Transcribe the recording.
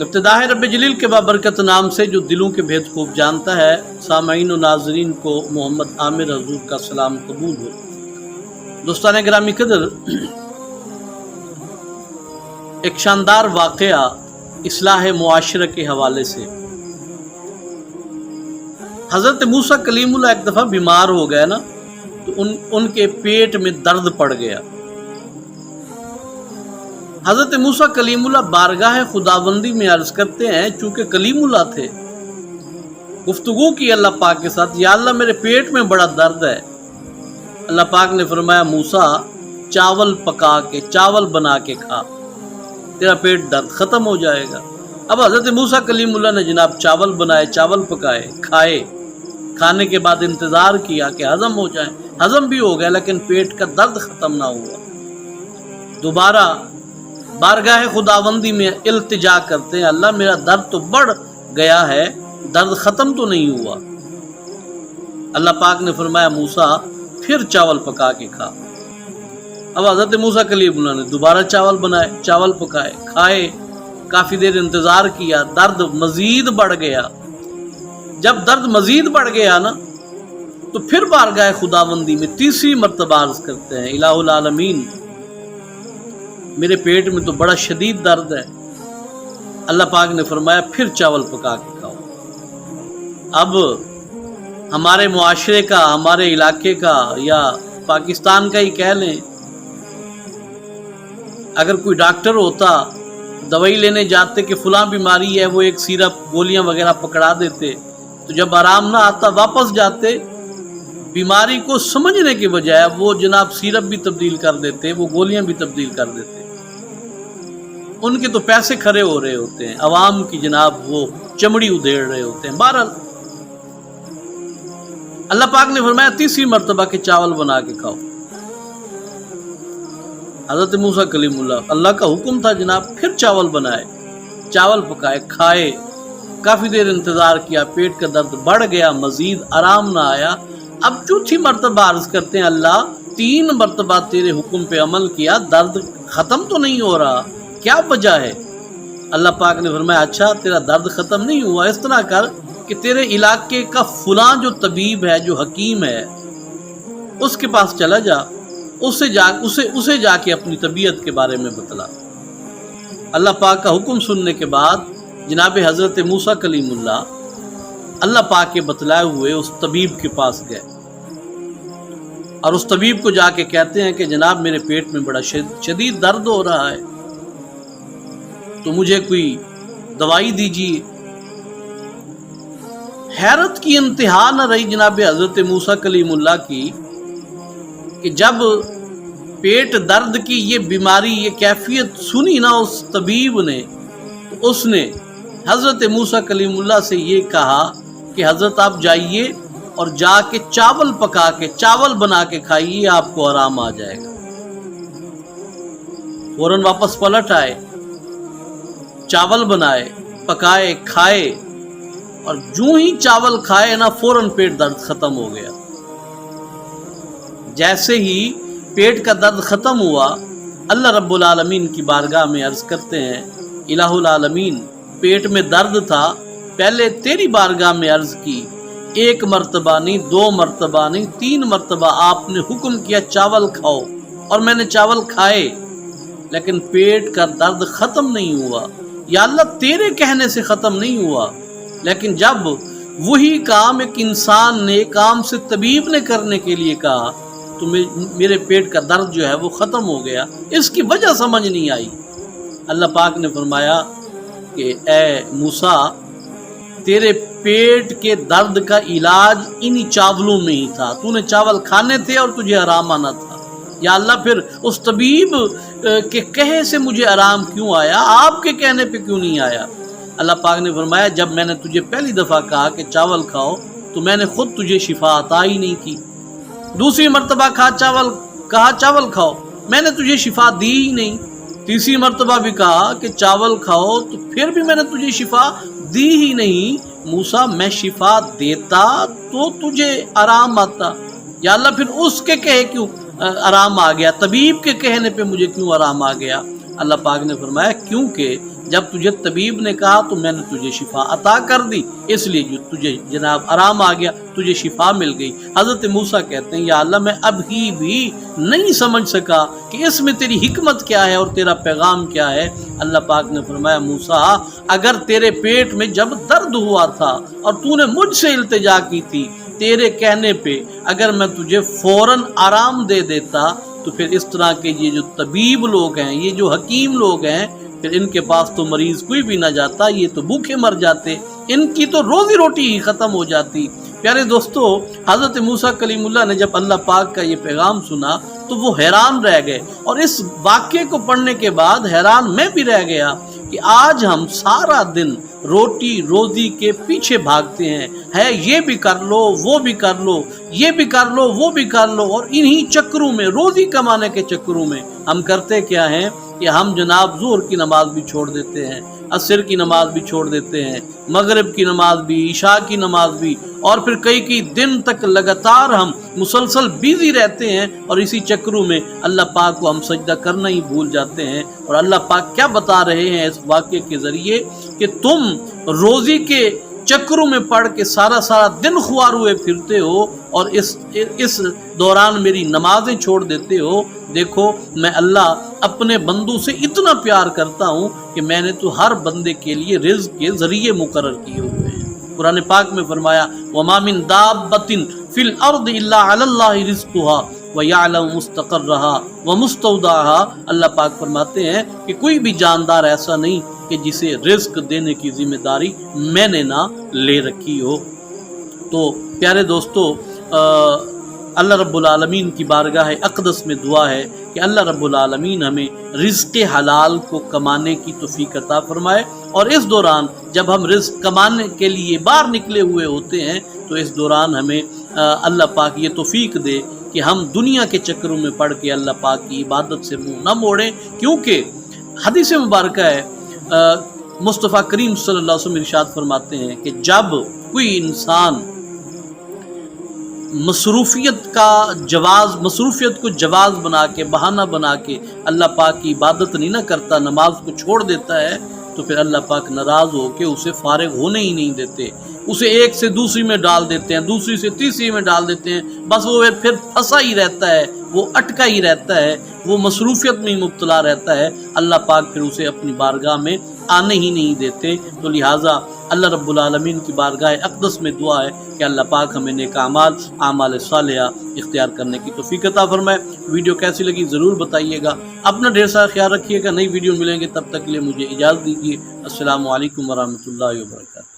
इब्तिदाए रब जलील के बाबरकत नाम से जो दिलों के भेद खूब जानता है, सामईन और नाजरीन को मोहम्मद आमिर हजूर का सलाम कबूल हो। दोस्तान गिरामी कदर, एक शानदार वाक़या इस्लाह मुआशरा के हवाले से। हज़रत मूसा कलीमुल्लाह एक दफ़ा बीमार हो गए ना, तो उनके पेट में दर्द पड़ गया। हज़रत मूसा कलीमुल्लाह बारगाह खुदाबंदी में अर्ज़ करते हैं, चूँकि कलीमुल्लाह थे, गुफ्तगू की अल्लाह पाक के साथ, या अल्लाह मेरे पेट में बड़ा दर्द है। अल्लाह पाक ने फरमाया, मूसा चावल पका के, चावल बना के खा, तेरा पेट दर्द ख़त्म हो जाएगा। अब हज़रत मूसा कलीमुल्लाह ने जनाब चावल बनाए, चावल पकाए, खाए। खाने के बाद इंतज़ार किया कि हज़म हो जाए। हज़म भी हो गया, लेकिन पेट का दर्द ख़त्म ना हुआ। दोबारा बारगाह खुदाबंदी में इल्तिजा करते हैं, अल्लाह मेरा दर्द तो बढ़ गया है, दर्द ख़त्म तो नहीं हुआ। अल्लाह पाक ने फरमाया, मूसा फिर चावल पका के खा। अब हज़रत मूसा कलीमुल्लाह ने दोबारा चावल बनाए, चावल पकाए, खाए। काफ़ी देर इंतज़ार किया, दर्द मज़ीद बढ़ गया। जब दर्द मज़ीद बढ़ गया ना, तो फिर बारगाह खुदाबंदी में तीसरी मरतबा अर्ज़ करते हैं, इलाहुल आलमीन मेरे पेट में तो बड़ा शदीद दर्द है। अल्लाह पाक ने फरमाया, फिर चावल पका के खाओ। अब हमारे मुआशरे का, हमारे इलाके का या पाकिस्तान का ही कह लें, अगर कोई डॉक्टर होता, दवाई लेने जाते कि फ़लाँ बीमारी है, वो एक सिरप गोलियां वगैरह पकड़ा देते, तो जब आराम ना आता वापस जाते, बीमारी को समझने के बजाय वो जनाब सिरप भी तब्दील कर देते, वो गोलियां भी तब्दील कर देते। उनके तो पैसे खरे हो रहे होते हैं, अवाम की जनाब वो चमड़ी उधेड़ रहे होते हैं। बहरहाल अल्लाह पाक ने फरमाया, तीसरी मरतबा के चावल बना के खाओ। हज़रत मूसा कलीमुल्लाह, अल्लाह का हुक्म था जनाब, फिर चावल बनाए, चावल पकाए, खाए। काफ़ी देर इंतज़ार किया, पेट का दर्द बढ़ गया, मज़ीद आराम ना आया। अब चौथी मरतबा अर्ज़ करते हैं, अल्लाह 3 मरतबा तेरे हुक्म पे अमल किया, दर्द ख़त्म तो नहीं हो रहा, क्या वजह है? अल्लाह पाक ने फरमाया, अच्छा तेरा दर्द ख़त्म नहीं हुआ, इस तरह कर कि तेरे इलाके का फलां जो तबीब है, जो हकीम है, उसके पास चला जा, उसे जाके अपनी तबीयत के बारे में बतला। अल्लाह पाक का हुक्म सुनने के बाद जनाब हज़रत मूसा कलीमुल्लाह अल्लाह पाक के बतलाए हुए उस तबीब के पास गए और उस तबीब को जाके कहते हैं कि जनाब मेरे पेट में बड़ा शदीद दर्द हो रहा है, तो मुझे कोई दवाई दीजिए। हैरत की इंतहा न रही जनाब हज़रत मूसा कलीमुल्लाह की कि जब पेट दर्द की ये बीमारी, ये कैफियत सुनी ना उस तबीब ने, तो उसने हज़रत मूसा कलीमुल्लाह से ये कहा कि हज़रत आप जाइए और जाके चावल पका के, चावल बना के खाइए, आपको आराम आ जाएगा। फौरन वापस पलट आए, चावल बनाए, पकाए, खाए, और जो ही चावल खाए ना, फौरन पेट दर्द ख़त्म हो गया। जैसे ही पेट का दर्द ख़त्म हुआ, अल्लाह रब्बुल आलमीन की बारगाह में अर्ज़ करते हैं, इलाहुल आलमीन पेट में दर्द था, पहले तेरी बारगाह में अर्ज़ की, 1 मरतबा नहीं, 2 मरतबा नहीं, 3 मरतबा आपने हुक्म किया चावल खाओ, और मैंने चावल खाए, लेकिन पेट का दर्द ख़त्म नहीं हुआ। या अल्लाह तेरे कहने से ख़त्म नहीं हुआ, लेकिन जब वही काम एक इंसान ने, काम से तबीब ने करने के लिए कहा, तो मेरे पेट का दर्द जो है वो ख़त्म हो गया। इसकी वजह समझ नहीं आई। अल्लाह पाक ने फरमाया कि ए मूसा, तेरे पेट के दर्द का इलाज इन्हीं चावलों में ही था, तूने चावल खाने थे और तुझे आराम आना था। या अल्लाह फिर उस तबीब के कहे से मुझे आराम क्यों आया, आपके कहने पे क्यों नहीं आया? अल्लाह पाक ने फरमाया, जब मैंने तुझे पहली दफ़ा कहा कि चावल खाओ, तो मैंने खुद तुझे शिफा अता ही नहीं की। दूसरी मरतबा कहा चावल खाओ, मैंने तुझे शिफा दी ही नहीं। तीसरी मरतबा भी कहा कि चावल खाओ, तो फिर भी मैंने तुझे शिफा दी ही नहीं। मूसा, मैं शिफा देता तो तुझे आराम आता, या अल्लाह फिर उसके कहे क्यों आराम आ गया, तबीब के कहने पे मुझे क्यों आराम आ गया? अल्लाह पाक ने फरमाया, क्योंकि جب تجھے طبیب نے کہا تو میں نے تجھے شفا عطا کر دی، اس لیے جو تجھے جناب آرام آ گیا، تجھے شفا مل گئی۔ حضرت موسیٰ کہتے ہیں یا اللہ میں ابھی بھی نہیں سمجھ سکا کہ اس میں تیری حکمت کیا ہے اور تیرا پیغام کیا ہے۔ اللہ پاک نے فرمایا موسیٰ اگر تیرے پیٹ میں جب درد ہوا تھا اور تو نے مجھ سے التجا کی تھی، تیرے کہنے پہ اگر میں تجھے فوراً آرام دے دیتا تو پھر اس طرح کے یہ جو طبیب لوگ ہیں، یہ جو حکیم لوگ ہیں، پھر ان کے پاس تو مریض کوئی بھی نہ جاتا، یہ تو بھوکے مر جاتے، ان کی تو روزی روٹی ہی ختم ہو جاتی۔ پیارے دوستو، حضرت موسیٰ کلیم اللہ نے جب اللہ پاک کا یہ پیغام سنا تو وہ حیران رہ گئے، اور اس واقعے کو پڑھنے کے بعد حیران میں بھی رہ گیا کہ آج ہم سارا دن روٹی روزی کے پیچھے بھاگتے ہیں، ہے یہ بھی کر لو وہ بھی کر لو، یہ بھی کر لو وہ بھی کر لو، اور انہی چکروں میں، روزی کمانے کے چکروں میں ہم کرتے کیا ہیں کہ ہم جناب ظہر کی نماز بھی چھوڑ دیتے ہیں، عصر کی نماز بھی چھوڑ دیتے ہیں، مغرب کی نماز بھی، عشاء کی نماز بھی، اور پھر کئی دن تک لگاتار ہم مسلسل بیزی رہتے ہیں، اور اسی چکروں میں اللہ پاک کو ہم سجدہ کرنا ہی بھول جاتے ہیں۔ اور اللہ پاک کیا بتا رہے ہیں اس واقعے کے ذریعے کہ تم روزی کے چکروں میں پڑ کے سارا دن خوار ہوئے پھرتے ہو اور اس دوران میری نمازیں چھوڑ دیتے ہو۔ دیکھو میں اللہ اپنے بندوں سے اتنا پیار کرتا ہوں کہ میں نے تو ہر بندے کے لیے رزق کے ذریعے مقرر کیے ہوئے ہیں۔ قرآن پاک میں فرمایا وَمَا مِن دَابَّةٍ فِي الْأَرْضِ إِلَّا عَلَى اللَّهِ رِزْقُهَا وَيَعْلَمُ مُسْتَقَرَّهَا وَمُسْتَوْدَعَهَا۔ اللہ پاک فرماتے ہیں کہ کوئی بھی جاندار ایسا نہیں کہ جسے رزق دینے کی ذمہ داری میں نے نہ لے رکھی ہو۔ تو پیارے دوستو، اللہ رب العالمین کی بارگاہ اقدس میں دعا ہے کہ اللہ رب العالمین ہمیں رزق حلال کو کمانے کی توفیق عطا فرمائے، اور اس دوران جب ہم رزق کمانے کے لیے باہر نکلے ہوئے ہوتے ہیں تو اس دوران ہمیں اللہ پاک یہ توفیق دے کہ ہم دنیا کے چکروں میں پڑ کے اللہ پاک کی عبادت سے منہ نہ موڑیں، کیونکہ حدیث مبارکہ ہے مصطفیٰ کریم صلی اللہ علیہ وسلم ارشاد فرماتے ہیں کہ جب کوئی انسان مصروفیت کو جواز بنا کے، بہانہ بنا کے اللہ پاک کی عبادت نہیں نہ کرتا، نماز کو چھوڑ دیتا ہے، تو پھر اللہ پاک ناراض ہو کے اسے فارغ ہونے ہی نہیں دیتے، اسے ایک سے دوسری میں ڈال دیتے ہیں، دوسری سے تیسری میں ڈال دیتے ہیں، بس وہ پھر پھنسا ہی رہتا ہے، وہ اٹکا ہی رہتا ہے، وہ مصروفیت میں ہی مبتلا رہتا ہے، اللہ پاک پھر اسے اپنی بارگاہ میں آنے ہی نہیں دیتے۔ تو لہٰذا اللہ رب العالمین کی بارگاہ اقدس میں دعا ہے کہ اللہ پاک ہمیں نیک اعمال صالحہ اختیار کرنے کی توفیق عطا فرمائے۔ ویڈیو کیسی لگی ضرور بتائیے گا، اپنا ڈھیر سارا خیال رکھیے گا، نئی ویڈیو ملیں گے، تب تک کے لیے مجھے اجازت دیجیے۔ السلام علیکم ورحمۃ اللہ وبرکاتہ۔